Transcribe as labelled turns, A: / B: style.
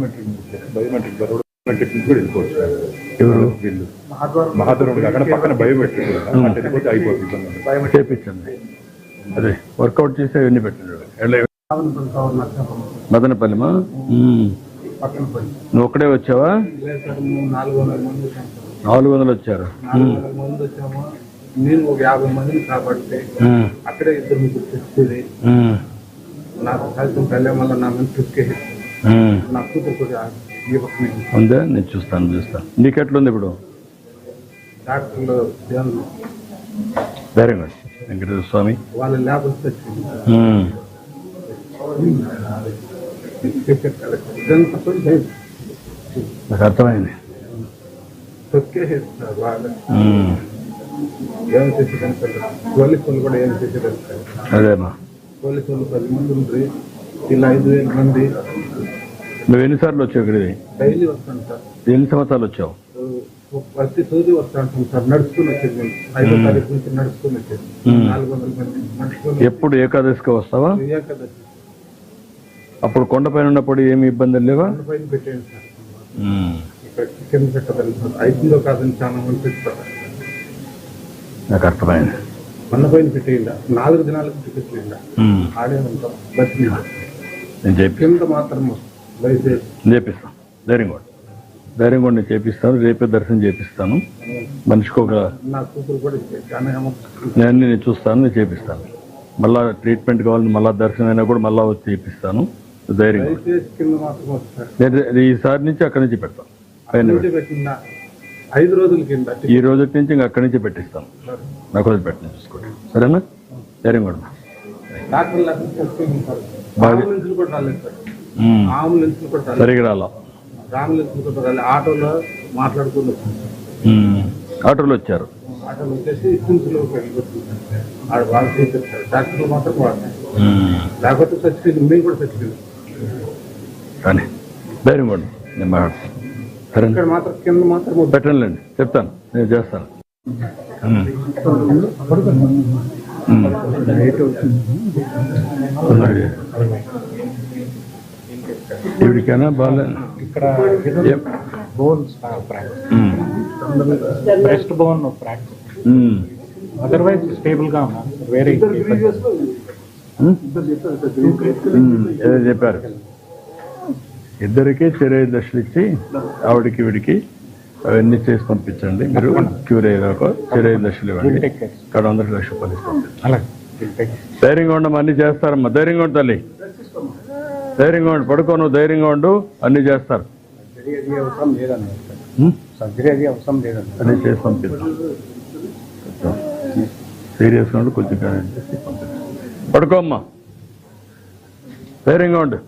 A: Biometric biometric నుంచి కూడా వెళ్ళిపోవచ్చు. ఎవరు వీళ్ళు మహాదూరం అక్కడ పక్కన బయోమెట్రిక్ వెళ్ళిపోతే అయిపోతుంది.
B: చేపించండి. అదే వర్కౌట్ చేసి అవన్నీ పెట్టండి. మదనపల్లిమా నువ్వు ఒక్కడే వచ్చావా? 400 వచ్చారు.
C: నేను ఒక 50 మందిని కాబట్టి అక్కడే 2-3 తెచ్చుకుని నాకు సాయంత్రం పెళ్ళే వల్ల నా మంది ట్రిప్కి నా కూతురు కూడా
B: ఉందా? నేను చూస్తాను. నీకెట్లుంది ఇప్పుడు?
C: డాక్టర్లు
B: వెరీ గుడ్ వెంకటేశ్వర స్వామి
C: వాళ్ళ ల్యాబ్స్ తెచ్చింది.
B: నాకు అర్థమైంది.
C: తొక్కేసేస్తున్నారు వాళ్ళు. ఏం చేసేదాన్ని పోలీసులు కూడా ఏం చేసేదాన్ని.
B: అదేమా
C: పోలీసులు 10 మంది ఉంటుంది, ఇలా 5,000 మంది.
B: నువ్వు ఎన్నిసార్లు వచ్చావు ఇక్కడికి?
C: డైలీ వస్తాను సార్.
B: ఎన్ని సంవత్సరాలు వచ్చావు?
C: ప్రతి రోజు వస్తా ఉంటాం సార్. నడుచుకుని వచ్చేది 5వ తారీఖు నుంచి నడుచుకుని వచ్చేది 400 మంది నడుచుకుని.
B: ఎప్పుడు ఏకాదశికి వస్తావా?
C: ఏకాదశి
B: అప్పుడు కొండపైన ఉన్నప్పుడు ఏమి ఇబ్బందులు లేవా?
C: పైన పెట్టేయండి సార్. ఇక్కడ కింద పెట్టగలి అయితుందో కాదని చాలా మంది పెట్టుకుంటారు.
B: నాకు అర్థమైంది.
C: మన పైన పెట్టేయండి. 4 దినాలకు టికెట్ లేదా ఆడే ఉంటాం. బస్
B: నేను చెప్పి
C: కింద మాత్రం
B: చేపిస్తాను. ధైర్యం కూడా నేను చేపిస్తాను. రేపే దర్శనం చేపిస్తాను. మనిషికి ఒక
C: నా కూతురు కూడా
B: నేను చూస్తాను. నేను చేపిస్తాను. మళ్ళా ట్రీట్మెంట్ కావాలని మళ్ళా దర్శనం అయినా కూడా మళ్ళా వచ్చి చేపిస్తాను. ధైర్యం
C: కింద మాత్రం వస్తారు.
B: నేను ఈసారి నుంచి అక్కడి నుంచి పెడతాను.
C: 5 రోజుల కింద
B: ఈ రోజు నుంచి ఇంకా అక్కడి నుంచి పెట్టిస్తాను. నాకు రోజు పెట్టిన చూసుకోండి. సరేనా? ధైర్యం కూడా సరిగా రాలా.
C: ఆటోలో మాట్లాడుకుని
B: ఆటోలో వచ్చారు.
C: ఆటోలో వచ్చేసి వాళ్ళు చేసేస్తారు. డాక్టర్లు మాత్రం వాడతారు. లేకపోతే చచ్చిపోయింది. మేము కూడా చచ్చిపోయింది.
B: కానీ ధైర్యం కూడా నేను మాట్లాడతాను. సరే
C: ఇక్కడ మాత్రం కింద మాత్రం
B: పెట్టండి. చెప్తాను. నేను చేస్తాను. ఇవిడికైనా బాగా
D: ఇక్కడ bones breast bone fracture, otherwise stable గా ఉన్నా. వేరే
B: ఏదో చెప్పారు. ఇద్దరికి చెరై దశలు ఇచ్చి ఆవిడికి వీడికి అవన్నీ చేసి పంపించండి. మీరు క్యూర్ అయ్యాక చెరై దశలు ఇవ్వండి. ఇక్కడ 100 లక్షల రూపాయలు ఇస్తాం. ధైర్యంగా ఉండమా? అన్ని చేస్తారమ్మా. ధైర్యంగా ఉండు తల్లి. ధైర్యంగా ఉండు. పడుకోను. ధైర్యంగా ఉండు. అన్ని చేస్తారు.
D: సర్జరీ అవసరం లేదన్న.
B: అన్ని చేసి పంపిస్తాం. సీరియస్గా ఉండి కొంచెం పడుకోమ్మా. ధైర్యంగా ఉండు.